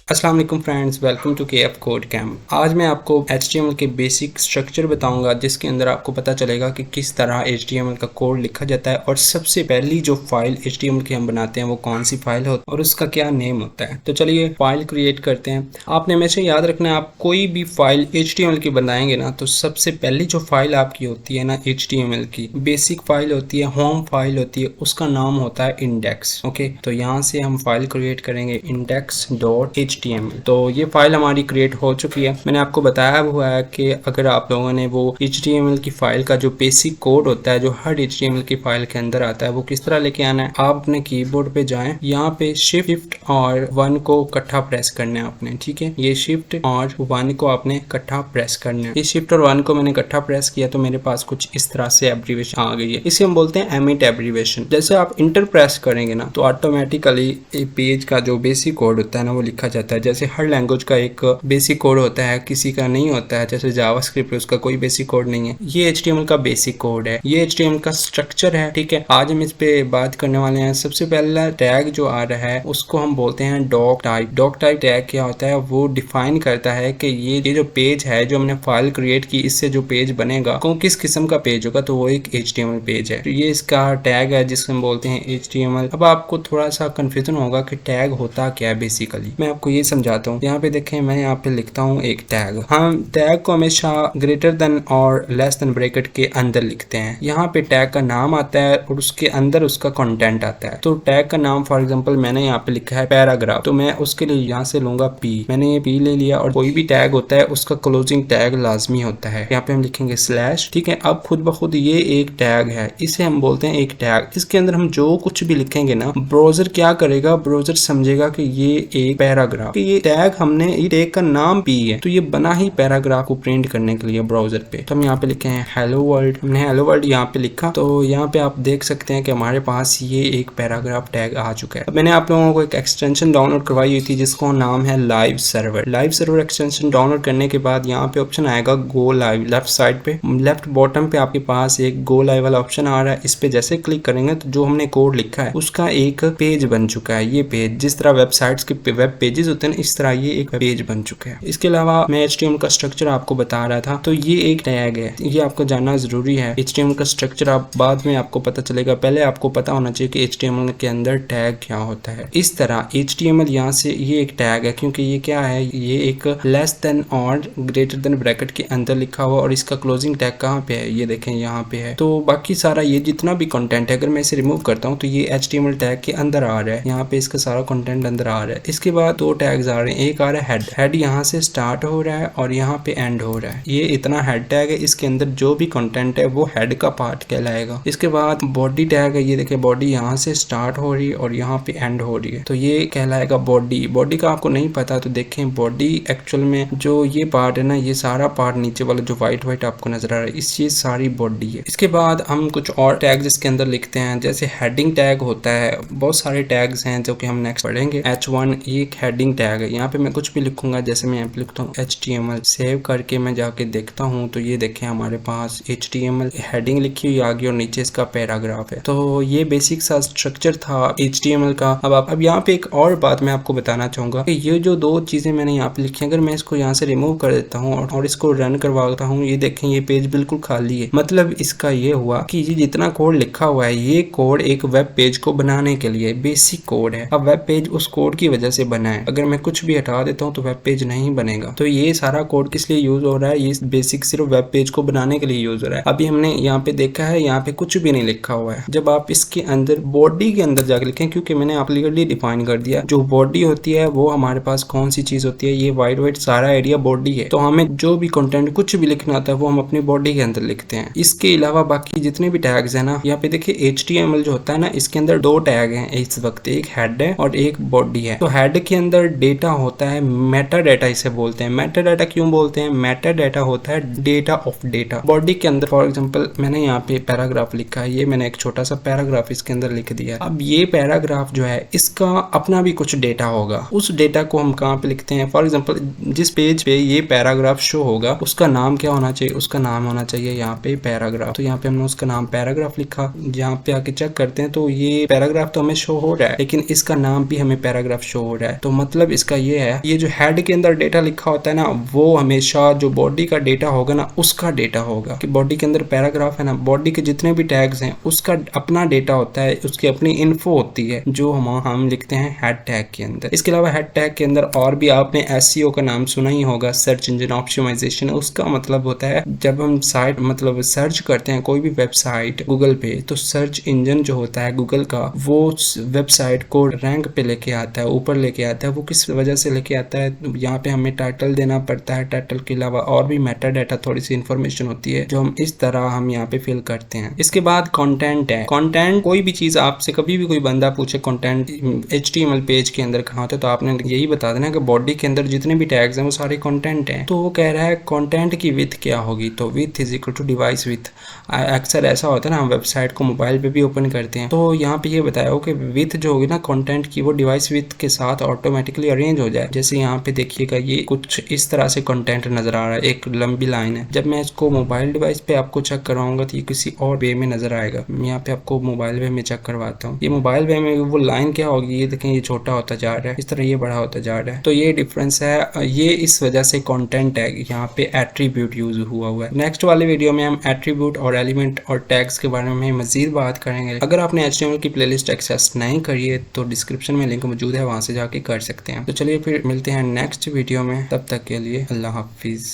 अस्सलाम वालेकुम friends, welcome to KF code camp. आज मैं आपको HTML के बेसिक स्ट्रक्चर बताऊंगा जिसके अंदर आपको पता चलेगा कि किस तरह HTML का कोड लिखा जाता है और सबसे पहली जो फाइल HTML की हम बनाते हैं वो कौन सी फाइल होती है और उसका क्या नेम होता है। तो चलिए फाइल क्रिएट करते हैं। आपने हमेशा याद रखना है, आप कोई भी फाइल HTML की बनाएंगे ना तो सबसे पहली जो फाइल आपकी होती है ना HTML की बेसिक फाइल होती है, होम फाइल होती है, उसका नाम होता है इंडेक्स। ओके, तो यहाँ से हम फाइल क्रिएट करेंगे index.html। तो ये फाइल हमारी क्रिएट हो चुकी है। मैंने आपको बताया हुआ है कि अगर आप लोगों ने वो HTML की फाइल का जो बेसिक कोड होता है जो हर HTML की फाइल के अंदर आता है वो किस तरह लेके आना है, आप अपने कीबोर्ड पे जाएं, यहाँ पे शिफ्ट और 1 को इकट्ठा प्रेस करना है आपने। ठीक है, ये शिफ्ट और 1 को आपने इकट्ठा प्रेस करना है। ये शिफ्ट और 1 को मैंने इकट्ठा प्रेस किया तो मेरे पास कुछ इस तरह से एब्रीवेशन आ गई है। इसे हम बोलते हैं एमिट एब्रीवेशन। जैसे आप इंटर प्रेस करेंगे ना तो ऑटोमेटिकली पेज का जो बेसिक कोड होता है ना वो लिखा जाता है। जैसे हर लैंग्वेज का एक बेसिक कोड होता है, किसी का नहीं होता है। जैसे जावास्क्रिप्ट उसका कोई बेसिक कोड नहीं है, ये HTML का बेसिक कोड है, ये HTML का स्ट्रक्चर है। ठीक है, आज हम इस पे बात करने वाले हैं। सबसे पहला टैग जो आ रहा है उसको हम बोलते हैं doc type. Doc type tag क्या होता है, वो डिफाइन करता है कि ये जो पेज है जो हमने फाइल क्रिएट की, इससे जो पेज बनेगा वो किस किस्म का पेज होगा, तो वो एक HTML पेज है। तो ये इसका टैग है जिसको हम बोलते हैं HTML। अब आपको थोड़ा सा कंफ्यूजन होगा कि टैग होता क्या है। बेसिकली मैं आपको ये समझाता हूँ। यहाँ पे देखें, मैं यहाँ पे लिखता हूँ एक टैग। हम टैग को हमेशा ग्रेटर देन और लेस देन ब्रैकेट के अंदर लिखते हैं। यहाँ पे टैग का नाम आता है और उसके अंदर उसका कंटेंट आता है। तो टैग का नाम फॉर एग्जांपल मैंने यहाँ पे लिखा है पैराग्राफ, तो मैं उसके लिए यहाँ से लूंगा P। मैंने ये P ले लिया। और कोई भी टैग होता है उसका क्लोजिंग टैग लाजमी होता है। यहाँ पे हम लिखेंगे स्लैश। ठीक है, अब खुद ब खुद ये एक टैग है, इसे हम बोलते हैं एक टैग। इसके अंदर हम जो कुछ भी लिखेंगे ना, ब्राउजर क्या करेगा, ब्राउजर समझेगा कि ये एक पैराग्राफ, ये टैग हमने ये टैग का नाम P है तो ये बना ही पैराग्राफ को प्रिंट करने के लिए ब्राउजर पे। तो हम यहाँ पे लिखे हैं हेलो वर्ल्ड। हमने हेलो वर्ल्ड यहाँ पे लिखा तो यहाँ पे आप देख सकते हैं कि हमारे पास ये एक पैराग्राफ टैग आ चुका है। अब मैंने आप लोगों को एक एक्सटेंशन डाउनलोड करवाई हुई थी जिसका नाम है live server. Live server extension download करने के बाद यहाँ पे ऑप्शन आएगा गो लाइव। लेफ्ट साइड पे लेफ्ट बॉटम पे आपके पास एक गो लाइव वाला ऑप्शन आ रहा है। इस पे जैसे क्लिक करेंगे तो जो हमने कोड लिखा है उसका एक पेज बन चुका है। ये पेज जिस तरह वेबसाइट्स के वेब पेजेस होते हैं ना, इस तरह ये एक पेज बन चुका है। इसके अलावा मैं HTML का स्ट्रक्चर आपको बता रहा था, तो ये एक टैग है, ये आपको जानना जरूरी है। HTML का स्ट्रक्चर आप बाद में आपको पता चलेगा, पहले आपको पता होना चाहिए कि HTML के अंदर टैग क्या होता है। इस तरह HTML यहाँ से ये एक टैग है क्योंकि ये क्या है, ये एक लेस देन और ग्रेटर देन ब्रैकेट के अंदर लिखा हुआ और इसका क्लोजिंग टैग कहाँ पे है, ये देखें यहाँ पे है। तो बाकी सारा ये जितना भी कंटेंट है, अगर मैं इसे रिमूव करता हूँ तो ये HTML टैग के अंदर आ रहा है। यहाँ पे इसका सारा कंटेंट अंदर आ रहा है। इसके बाद दो टैग्स आ रहे हैं, एक आ रहा है हेड। हेड यहाँ से स्टार्ट हो रहा है और यहाँ पे एंड हो रहा है। ये इतना हेड टैग है, इसके अंदर जो भी कंटेंट है वो हेड का पार्ट कहलाएगा। इसके बाद बॉडी टैग है, ये देखिए बॉडी यहाँ से स्टार्ट हो रही है और यहाँ पे एंड हो रही है, तो ये कहलाएगा बॉडी। बॉडी का आपको नहीं पता तो देखें, बॉडी एक्चुअल में जो ये पार्ट है ना, ये सारा पार्ट नीचे वाला जो व्हाइट व्हाइट आपको नजर आ रहा है, इस चीज सारी बॉडी है। इसके बाद हम कुछ और टैग्स इसके अंदर लिखते हैं। जैसे हेडिंग टैग होता है, बहुत सारे टैग्स हैं जो कि हम नेक्स्ट पढ़ेंगे। H1 ये एक हेडिंग टैग है। यहाँ पे मैं कुछ भी लिखूंगा, जैसे मैं यहाँ पे लिखता हूँ HTML, सेव करके मैं जाके देखता हूँ तो ये देखें हमारे पास HTML हेडिंग लिखी हुई आ गई और नीचे इसका पैराग्राफ है। तो ये बेसिक सा स्ट्रक्चर था HTML का। अब यहाँ पे एक और बात मैं आपको बताना चाहूंगा कि ये जो दो चीजें मैंने यहाँ पे लिखी, अगर मैं इसको यहाँ से रिमूव कर देता हूँ और इसको रन करवाता हूँ, ये देखें ये पेज बिल्कुल खाली है। मतलब इसका ये हुआ कि ये जितना कोड लिखा हुआ है, ये कोड एक वेब पेज को बनाने के लिए बेसिक कोड है। अब वेब पेज उस कोड की वजह से बना है, अगर मैं कुछ भी हटा देता हूँ तो वेब पेज नहीं बनेगा। तो ये सारा कोड किस लिए यूज हो रहा है, ये बेसिक सिर्फ वेब पेज को बनाने के लिए यूज हो रहा है। अभी हमने यहाँ पे देखा है, यहाँ पे कुछ भी नहीं लिखा हुआ है। जब आप इसके अंदर बॉडी के अंदर जाकर लिखें, क्योंकि मैंने आप क्लियरली डिफाइन कर दिया, जो बॉडी होती है वो हमारे पास कौन सी चीज होती है, ये व्हाइट व्हाइट सारा एरिया बॉडी है। तो हमें जो भी कंटेंट कुछ भी लिखना होता है वो हम अपनी बॉडी के अंदर लिखते हैं। इसके अलावा बाकी जितने भी टैग्स है ना, यहाँ पे देखिए HTML जो होता है ना, इसके अंदर दो टैग हैं इस वक्त, एक हेड है और एक बॉडी है। तो हेड के अंदर डेटा होता है, मेटा डेटा इसे बोलते हैं। मेटा डेटा क्यों बोलते हैं, मेटा डेटा होता है डेटा ऑफ डेटा। बॉडी के अंदर फॉर एग्जांपल मैंने यहाँ पे पैराग्राफ लिखा है, ये मैंने एक छोटा सा पैराग्राफ इसके अंदर लिख दिया। अब ये पैराग्राफ जो है इसका अपना भी कुछ डेटा होगा, उस डेटा को हम कहाँ पे लिखते हैं। फॉर एग्जांपल जिस पेज पे ये पैराग्राफ शो होगा उसका नाम क्या होना चाहिए, उसका नाम होना चाहिए यहाँ पे पैराग्राफ। तो यहाँ पे हमने उसका नाम पैराग्राफ लिखा। यहाँ पे आके चेक करते हैं तो ये पैराग्राफ तो हमें शो हो रहा है, लेकिन इसका नाम भी हमें पैराग्राफ शो हो रहा है। तो मतलब मतलब इसका ये है, ये जो हेड के अंदर डेटा लिखा होता है ना, वो हमेशा जो बॉडी का डेटा होगा ना उसका डेटा होगा। कि बॉडी के अंदर पैराग्राफ है ना, बॉडी के जितने भी टैग्स हैं उसका अपना डेटा होता है, उसकी अपनी इन्फो होती है जो हम लिखते हैं हेड टैग के अंदर। इसके अलावा हेड टैग के अंदर और भी आपने एसईओ का नाम सुना ही होगा, सर्च इंजन ऑप्टिमाइजेशन। उसका मतलब होता है जब हम साइट मतलब सर्च करते हैं कोई भी वेबसाइट गूगल पे, तो सर्च इंजन जो होता है गूगल का वो वेबसाइट को रैंक पे लेके आता है, ऊपर लेके आता है। वो किस वजह से लेके आता है, यहाँ पे हमें टाइटल देना पड़ता है। टाइटल के अलावा और भी मेटा डाटा थोड़ी सी इंफॉर्मेशन होती है जो हम इस तरह हम यहाँ पे फिल करते हैं। इसके बाद कंटेंट है। कंटेंट कोई भी चीज आपसे कभी भी कोई बंदा पूछे कंटेंट HTML पेज के अंदर कहाँ होता है, तो आपने यही बता देना कि बॉडी के अंदर जितने भी टैग्स हैं वो सारे कंटेंट हैं। तो वो कह रहा है कंटेंट की विथ क्या होगी, तो width is equal to device width. अक्सर ऐसा होता है ना, हम वेबसाइट को मोबाइल पे भी ओपन करते हैं, तो यहाँ पे ये बताया हो कि विथ जो होगी ना कंटेंट की, वो डिवाइस विथ के साथ ऑटोमेटिकली अरेंज हो जाए। जैसे यहाँ पे देखिएगा ये कुछ इस तरह से कंटेंट नजर आ रहा है, एक लंबी लाइन है। जब मैं इसको मोबाइल डिवाइस पे आपको चेक करवाऊंगा तो ये किसी और वे में नजर आएगा। यहाँ पे आपको मोबाइल वे में चेक करवाता हूँ। ये मोबाइल वे में वो लाइन क्या होगी, ये देखें, ये छोटा होता जा रहा है, इस तरह ये बड़ा होता जा रहा है। तो ये डिफरेंस है, ये इस वजह से कंटेंट टैग यहाँ पे एट्रीब्यूट यूज हुआ है। नेक्स्ट वाले वीडियो में हम एट्रीब्यूट और एलिमेंट और टैग्स के बारे में मजीद बात करेंगे। अगर आपने HTML की प्लेलिस्ट एक्सेस नहीं करी है तो डिस्क्रिप्शन में लिंक मौजूद है, वहां से जाके कर सकते हैं। तो चलिए फिर मिलते हैं नेक्स्ट वीडियो में, तब तक के लिए अल्लाह हाफिज।